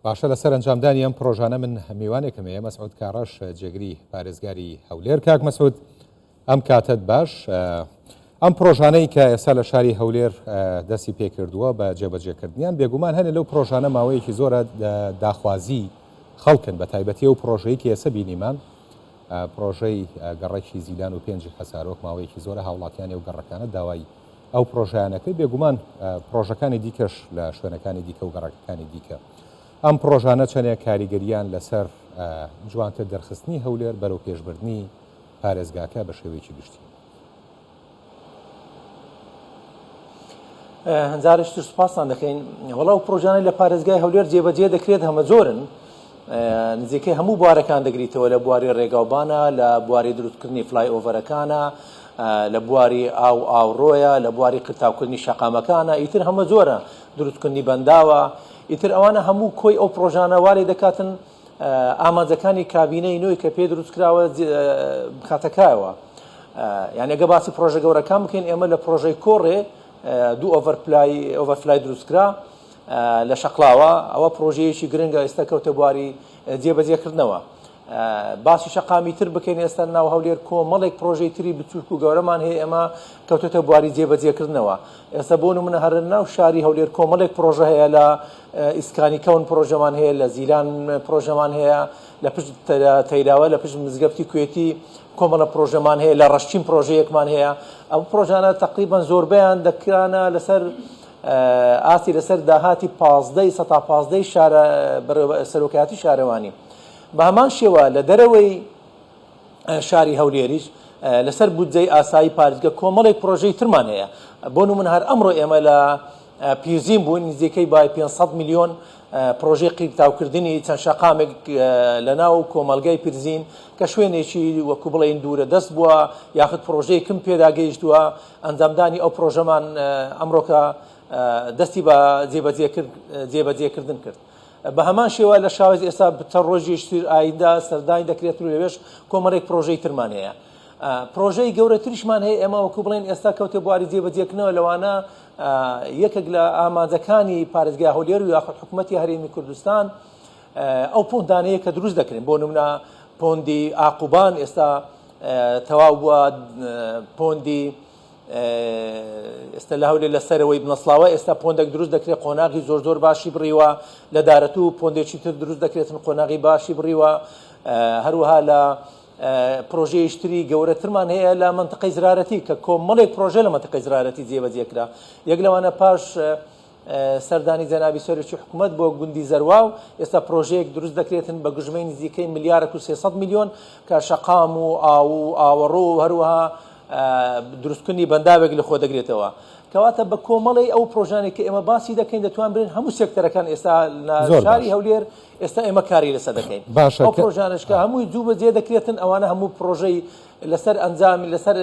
باشە لەسەر ئەنجامدانی ئەم پرۆژانە من میوانێکم هەیە مەسعود کاڕەش جێگری پارێزگاری هەولێر. کاک مەسعود ئەم کاتت باش، ئەم پرۆژانەی کە ئێستا لە شاری هەولێر دەستی پێکردووە بە جێبەجێکردنیان بێگومان هەنێ لەو پرۆژانە ماوەیەکی زۆرە داخوازی خەڵکن بە تایبەتی ئەو پرۆژەی کە ئێستا بینیمان پرۆژەی گەڕێکی زیلان و پێنجی خەسارۆک ماوەیەکی زۆرە هاوڵاتیانی و گەڕەکانە داوای ئەو پرۆژیانەکەی بێگومان پرۆژەکانی دیکەش لە شوێنەکانی دیکە و گەڕەکەەکانی دیکە ئەم پرۆژانە چەندێک کاریگەریان لەسەر جوانتر دەرخستنی هەولێر بەرەو پێشبردننی پارێزگاکە بە شێوەیەکی گشتی. هەنجارشتر سوپاسان دەکەین. وەڵاو پرۆژانەی لە پارێزگای هەولێر جێبەجێ دەکرێت هەمە زۆرن، نزیکەی هەموو بوارەکان دەگریتەوە، لە بواری ڕێگاوبانە، لە بواری دروستکردنی فلای ئۆڤەرەکانە، لە بواری ئاوڕۆیە، لە بواری قرتاوکردنی شەقامەکانە، ئیتر هەمە زۆرە، دروستکردنی بەنداوە، ئیتر ئەوانە هەموو کۆی ئەو پرۆژانە وارێ دەکاتن ئامانجەکانی کابینەی نوێی کە پێ دروستکراوە بخاتەکایەوە. یعنی ئەگە باسی پرۆژە گەورەکان بکەین، ئێمە لە پرۆژەی کۆڕێ دوو ئۆڤەرفلای دروستکرا لە شەقلاوە، ئەوە پرۆژەیەکی گرنگە ئێستا کەوتە بواری جێبەجێکردنەوە. باسی شەقامی تر بکەین، ئێستا ناو هەولێر کۆمەڵێک پرۆژەی تری بچووک و گەورەمان هەیە، ئێمە کەوتۆتە بواری جێبەجێکردنەوە. ئێستا بۆ نمونە هەر ناو شاری هەولێر کۆمەڵێک پرۆژە هەیە، لە ئیسکانی کەون پرۆژەمان هەیە، لە زیلان پرۆژەمان هەیە، لە پشت تەیراوە لە پشت مزگەفتی کوێتی کۆمەڵە پرۆژەمان هەیە، لە ڕەشتین پرۆژەیەکمان هەیە. ئەو پرۆژانە تقریبان زۆربیان دەکرانە لەسەر ئاسی لەسەر داهاتی 15 شارە سەرۆکایەتی شارەوانی. بە هەمان شێوە لە دەرەوەی شاری هەولێریش لەسەر بودجەی ئاسایی پارێزگا کۆمەڵێک پرۆژەی ترمان هەیە. بۆ نمونە هەر ئەمڕۆ ئێمە لە پیرزین بوون، نزیکەی بای 500 میلیۆن پرۆژەی قیرتاوکردنی چەند شەقامێک لە ناو کۆمەلگای پیرزین کە شوێنێکی وەکو بڵێن دوورە دەست بووە، یاخود پرۆژەی کم پێداگەیشتووە. ئەنجامدانی ئەو پرۆژەمان ئەمڕۆکە دەستی بە جێبەجێکردن کرد. بە هەمان شێوە لە شاوێز ئێستا چەند ڕۆژێشتر ئایندا سەردانی دەکرێت و لەوێش کۆمەڵێک پرۆژەی ترمان هەیە. پرۆژەی گەورەتریشمان هەیە، ئێمە وەکو بڵێن ئێستا کەوتە بواری جێبەجێکردنەوە، لەوانە یەکێک لە ئامانجەکانی پارێزگای هەولێر و یاخود حکوومەتی هەرێمی کوردستان ئەو پۆندانەیە کە دروست دەکرێن. بۆ نمونە پۆندی ئاقوبان ئێستا تەواو بووە، پۆندی ئێستا لە هەولێر لەسەرەوەی بنەسڵاوە ئێستا پۆندێک دروست دەکرێت، قۆناغی زۆر باشی بڕیوە. لە دارەتوو پۆندێکی تر دروست دەکرێتن، قۆناغی باشی بڕیوە. هەروەها لە پرۆژەیشتری گەورەترمان هەیە لە منتقەی زرارەتی کە کۆمەڵێک پرۆژە لە منتقەی زرارەتی جێبەجێکرا. یەک لەوانە پاش سەردانی جەنابی سەرۆکی حکوومەت بۆ گوندی زەرواو ئێستا پرۆژەیەک دروست دەکرێتن بە گژمەی نزیکەی ملیارێک و 300 میلیۆن کە شەقام و ئاوەڕۆ و هەروەها دروستکردنی بەنداوێک لە خۆ دەگرێتەوە. کەواتە بە کۆمەڵی ئەو پرۆژانێک کە ئێمە باسی دەکەین دەتوان برین هەموو سێکتەرەکان ئێستا لە شاری هەولێر ئێستا ئێمە کاری لەسەر دەکەین. ئەو پرۆژانشکە هەمووی جوبەجێ دەکرێتن، ئەوانە هەموو پرۆژەی لەسەر ئەنجامی لەسەر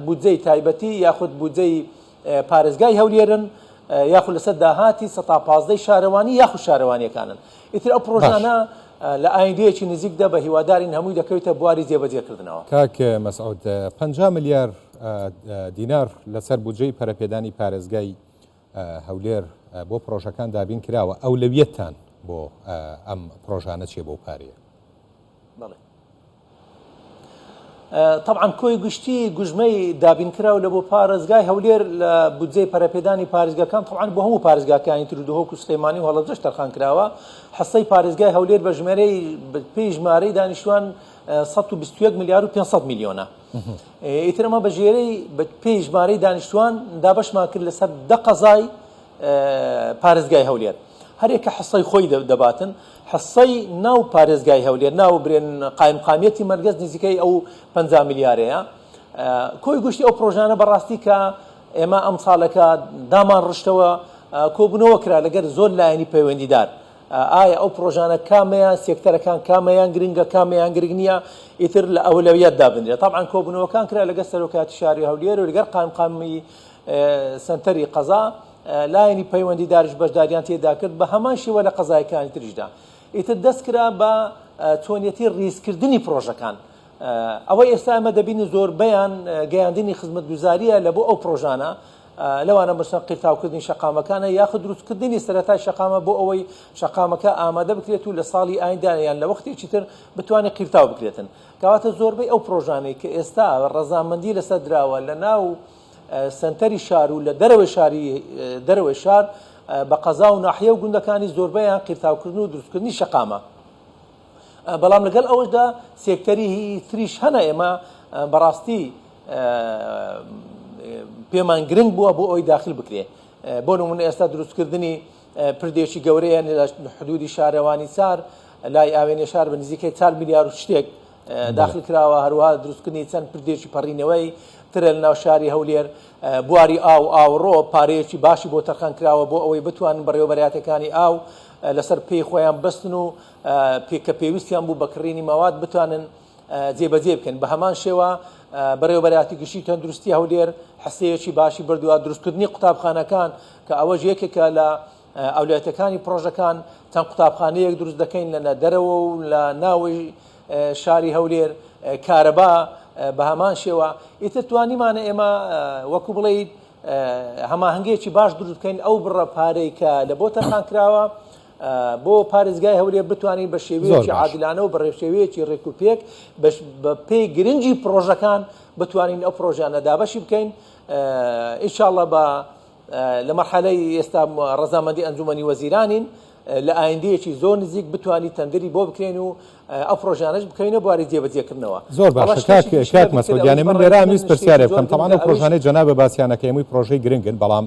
بودجەی تایبەتی یاخود بودجەی پارێزگای هەولێرن، یاخود لەسەر داهاتی 115 شارەوانی یاخود شارەوانیەکانن. ئیتر ئەو پرۆژانە لە ئایندەیەکی نزیکدا بە هیوادارین هەمووی دەکەوێتە بواری جێبەجێکردنەوە. کاک مەسعود 50 میلیار دینار لەسەر بودجەی پەرەپێدانی پارێزگای هەولێر بۆ پرۆژەکان دابین کراوە. ئەولەویەتتان بۆ ئەم پرۆژانە چیە بۆ پارەیە؟ بەڵێ طبعا کۆی گشتی گژمەی دابینکراو لە بۆ پارێزگای هەولێر لە بودجەی پەرەپێدانی پارێزگاکان طبعا بۆ هەموو پارێزگاکانی تر و دهۆک و سلێمانی و هەڵەبجەش تەرخان کراوە. حەسەی پارێزگای هەولێر بە ژمارەی پێی ژمارەی دانیشتوان 121 میلیار و 500 میلیۆنە. ئیتر ئەمە بە ژێرەی پێی ژمارەی دانیشتوان دابەشمان کرد لەسەر 10 قەزای پارێزگای هەولێر. هەرێکە حەسەی خۆی دەباتن. حەسەی ناو پارێزگای هەولێر ناو برێن قایمقامیەتی مەرگەز نزیکەی ئەو 50 میلیارەیە. کۆی گشتی ئەو پرۆژانە بەڕاستی کە ئێمە ئەم ساڵەکە دامان ڕشتەوە کۆبوونەوە کرا لەگەر زۆر لایەنی پەیوەندیدار. ئایا ئەو پرۆژانە کامەیان سێکتەرەکان کامەیان گرنگە کامەیان گرنگ نییە، ئیتر لە ئەولەویەت دابنرێت. طبعا کۆبوونەوەکان کرا لەگەر سەرۆکایەتی شاری هەولێر و لەگەر قایمقامی سنتەری قەزا، لایەنی پەیوەندیداریش بەشداریان تێدا کرد بە هەمان شێوە لە قەزایەکانی تریشدا. ئیتر دەست کرا بە چۆنیەتی ڕیزکردنی پرۆژەکان. ئەوەی ئێستا ئەمە دەبینی زۆربەیان گەیاندنی خزمەتگوزاریە لە بۆ ئەو پرۆژانە لەوانە بەسەر قیرتاوکردنی شەقامەکانە یاخود دروستکردنی سەرەتای شەقامە بۆ ئەوەی شەقامەکە ئامادە بکرێت و لە ساڵی ئایندە یان لە وەختێکی تر بتوانێت قیرتاو بکرێتن. کەواتە زۆربەی ئەو پرۆژانەی کە ئێستا ڕەزامەندی لەسەر دراوە لە ناو سنتەری شار و لە دەرەوەی شار بە قەزا و ناحیە و گوندەکانی زۆربەیان قیرتاوکردن و دروستکردنی شەقامە. بەڵام لەگەڵ ئەوەشدا سێکتەری تریش هەنە. ئێمە بەڕاستی پێمان گرنگ بووە بۆ ئەوی داخل بکرێ. بۆ نمونە ئێستا دروستکردنی پردێکی گەورەیە لە حدودی شارەوانی سار لای ئاوێنێ شار بە نزیکەی 4 میلیارد و شتێک داخل کراوە. هەروەها دروستکردنی چەند پردێکی پەڕینەوەی ترە لە ناو شاری هەولێر. بواری ئاوڕۆ پارەیەکی باشی بۆ تەرخان کراوە بۆ ئەوەی بتوانن بەڕێوەبەراتەکانی ئاو لەسەر پێی خۆیان بستن و کە پێویستیان بوو بەکڕینی ماوات بتوانن جێبەجێ بکەن. بە هەمان شێوە بەڕێوەبەراتی گشتی تەندروستی هەولێر حسەیەکی باشی بردووە. دروستکردنی قوتابخانەکان کە ئەوەش یەکێکە لە ئەولویەتەکانی پرۆژەکان چەند قوتابخانەیەک دروست دەکەین لە دەرەوە و لە ناوی شاری هەولێر. کارەبا بە هەمان شێوە ئیتر توانیمانە ئێمە وەکو بڵێیت هەماهەنگێکی باش دروست بکەین ئەو بڕە پارەی کە لە بۆ تەرخان کراوە بۆ پارێزگای هەولێر بتوانین بە شێوەیەکی عادلانە و بە شێوەیەکی ڕێکوپێک بە پێی گرنگی پرۆژەکان بتوانین ئەو پرۆژانە دابەشی بکەین. ئینشاءڵڵە بە لە مەرحەلەی ئێستا ڕەزامەندی ئەنجومەنی وەزیرانین لە ئایندەیەکی زۆر نزیک بتوانی تەندری بۆ بکرێن و ئەو پرۆژانەش بکەینە بواری جێبەجێکردنەوە. زۆر باشە کاک مەسعودیانی من لێرە ویست پرسیارێ بکەم. تەماەن ئەو پرۆژانەی جەنابە باسییانەکە هەمووی پرۆژەی گرنگن، بەڵام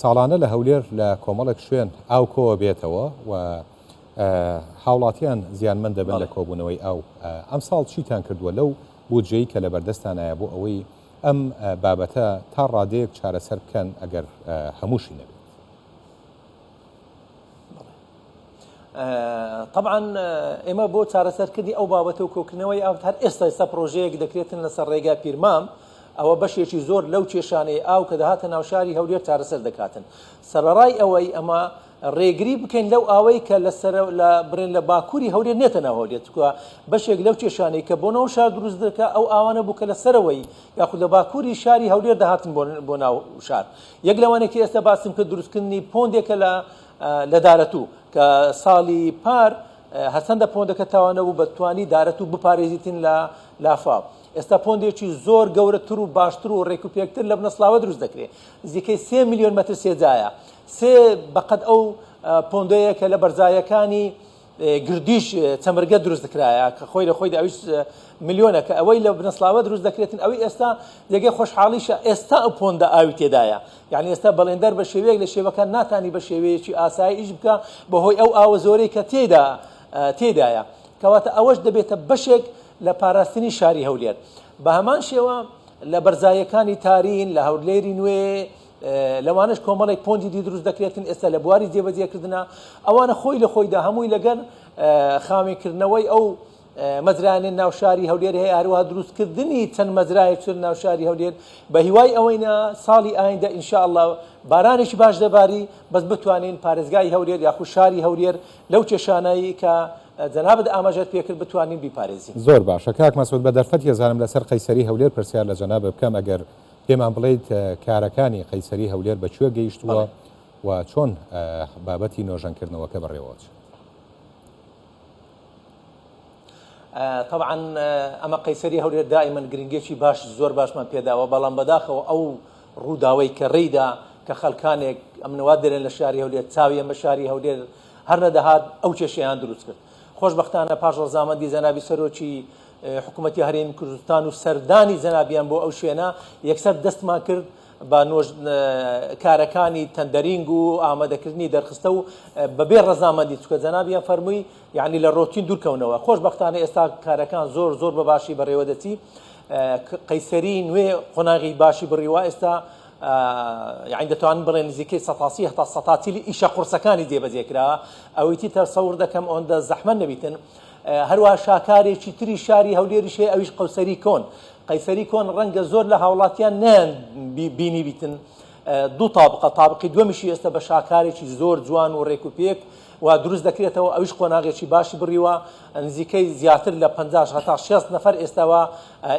ساڵانە لە هەولێر لە کۆمەڵێک شوێن ئاو کۆوە بێتەوە و هاوڵاتیان زیانمەند دەبن لە کۆبوونەوەی ئاو. ئەم ساڵ چیتان کردووە لەو بودجەی کە لە بەردەستانایە بۆ ئەوەی ئەم بابەتە تا ڕادەیەک چارەسەر بکەن ئەگەر هەمووشی نەبێت؟ طبعا ئێمە بۆ چارەسەرکردنی ئەو بابەتە و کۆکردنەوەی ئاو هەر ئێستا پرۆژەیەک دەکرێتن لەسەر ڕێگای پیرمام. ئەوە بەشێکی زۆر لەو کێشانەی ئاو کە دەهاتە ناوشاری هەولێر چارەسەر دەکاتن. سەرەڕای ئەوەی ئەمە ڕێگری بکەین لەو ئاوەی کە لە برێن لە باکووری هەولێر نێتە ناو هەولێر، چونکە بەشێک لەو کێشانەی کە بۆ ناو شار دروست دەکا ئەو ئاوانە بوو کە لە سەرەوەی یاخود لە باکووری شاری هەولێر دەهاتن بۆ ناو شار. یەک لەوانێکی ئێستا باسم کرد دروستکردنی پۆندێکە لە دارەتوو کە ساڵی پار هەرچەندە پۆندەکە تاوانە بوو بەتوانی دارەتوو بپارێزیتن لە لافاو. ئێستا پۆندێکی زۆر گەورەتر و باشتر و ڕێکوپێکتر لە بنەسلاوە دروست دەکرێت. نزیکەی 3 میلیۆن مەتر سێجایە. بەقەد ئەو پۆندەیە کە لە بەرزایەکانی گردیش چەمرگە دروست دەکرایە کە خۆی لە خۆی ئەویش میلیۆنە کە ئەوەی لە بنەسلاوە دروست دەکرێتن. ئەوەی ئێستا یەکێ خۆشحاڵیشە ئێستا ئەو پۆندە ئاوی تێدایە. یعنی ئێستا بەڵێندەر بە شێوەیەک لە شێوەکان ناتانی بە شێوەیەکی ئاساییش بکە بەهۆی ئەو ئاوە زۆرەی کە تێدایە. کەواتە ئەوەش دەبێتە بەشێک لە پاراستنی شاری هەولێر. بە هەمان شێوە لە بەرزایەکانی تارین لە هەولێری نوێ لەوانش کۆمەڵێک پۆندی دی دروست دەکرێتن ئێستا لە بواری جێبەجێکردنە. ئەوانە خۆی لە خۆیدا هەمووی لەگەر خاوێنکردنەوەی ئەو مەزرایانە ناوشاری هەولێر هەیە، هەروەها دروستکردنی چەند مەزرایەکی ناوشاری هەولێر بە هیوای ئەوەیە ساڵی ئایندە ئینشاءالله بارانێکی باش دەباری بەس بتوانین پارێزگای هەولێر یاخود شاری هەولێر لەو کێشانایی کە جەنابەت ئاماژەت پێکرد بتوانین بیپارێزین. زۆر باشە کاک مەسعود بە دەرفەت هێزانم لەسەر قەیسەری هەولێر پرسیار لە جەنابە بکەم ئەگەر پێمان بڵێیت کارەکانی قەیسەری هەولێر بەکوێ گەیشتووە و چۆن بابەتی نۆژەنکردنەوەکە بەڕێوەچ. طبعا ئەمە قەیسەری هەولێر دائیمەن گرنگێکی باش زۆر باشمان پێداوە، بەڵام بەداخەوە ئەو ڕووداوەی کە ڕێیدا کە خەڵکانێک ئەمنەوات دەرێن لە شاری هەولێر چاویان بە شاری هەولێر هەر نەدەهات ئەو کێشەیان دروست کرد. خۆشبەختانە پاش ڕەزامەندی جەنابی سەرۆکی حکوومەتی هەرێمی کوردستان و سەردانی جەنابیان بۆ ئەو شوێنە یەکسەر دەستمان کرد بە کارەکانی تەندەرینگ و ئامادەکردنی دەرخستە و بەبێ ڕەزامەندی چکە جەنابیان فەرمووی یعنی لە ڕۆتین دوورکەونەوە. خۆشبەختانە ئێستا کارەکان زۆر بە باشی بەڕێوە دەچی. قەیسەری نوێ قۆناغی باشی بڕیوە ئێستا یعنی دەتوانن بڵێن نزیکەی 180 هەتا 100 ئیشە قورسەکانی جێبەجێکراوە. ئەوەی تەسەور دەکەم ئەوەندە زەحمە نەبیتن. هەروە شاکارێکی تری شاری هەولێریش هەیە ئەویش قەیسەری کۆن. قەیسەری کۆن ڕەنگە زۆر لە هاوڵاتیان نیان بینی بیتن. دوو تابقی دووەمیشی ئێستا بە شاکارێکی زۆر جوان و ڕێکوپێک و دروست دەکرێتەوە. ئەویش قۆناغێکی باشی بڕیوە نزیکەی زیاتر لە 50 هەتا 60 نەفەر ئێستاوە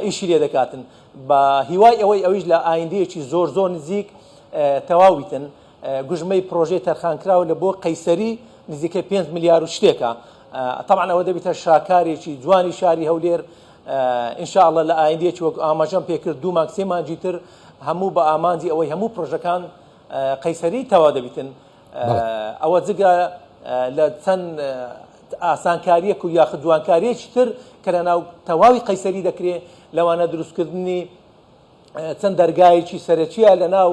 ئیشی لێ دەکاتن. بە هیوای ئەوەی ئەویش لە ئایندەیەکی زۆر نزیک تەواویتن گوژمەی پرۆژەی تەرخانکراوە لە بۆ قەیسەری نزیکەی 5 میلیارد و شتێکە. طبعا ئەوە دەبێتە شاکارێکی جوانی شاری هەولێر. ئینشاءالله لە ئایندێکی وەک ئاماژەم پێکرد 2 مانگ 3 مانگی تر هەموو بە ئامانجی ئەوەی هەموو پرۆژەکان قەیسەری تەوا دەبیتن. ئەوە جگە لە چەند ئاسانکاریەک و یاخود جوانکاریەکی تر کە لە ناو تەواوی قەیسەری دەکرێت لەوانە دروستکردنی چەند دەرگایەکی سەرەکیە لە ناو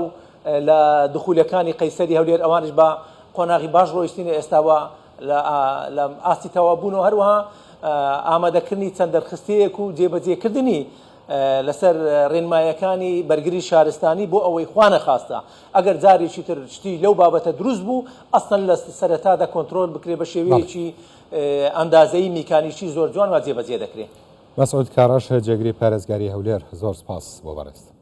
لە دخولەکانی قەیسەری هەولێر ئەوانش بە قۆناغی باش ڕۆیشتینە ئێستاوە لە ئاستی تەوابوونەوە هەروەها ئامادەکردنی چەند دەرخستەیەک و جێبەجێکردنی لەسەر ڕێنمایەکانی بەرگری شارستانی بۆ ئەوەی خوانە خاستە ئەگەر جارێکی تر شتی لەو بابەتە دروست بوو ئەسڵ لە سەرەتادا کۆنتترۆل بکرێ بە شێوەیەکی ئەندازەی میکانیکی زۆر جوان وا جێبەجێ دەکرێت. مەسعود کاڕەش جێگری پارێزگاری هەولێر زۆر سپاس بۆ بەڕێست.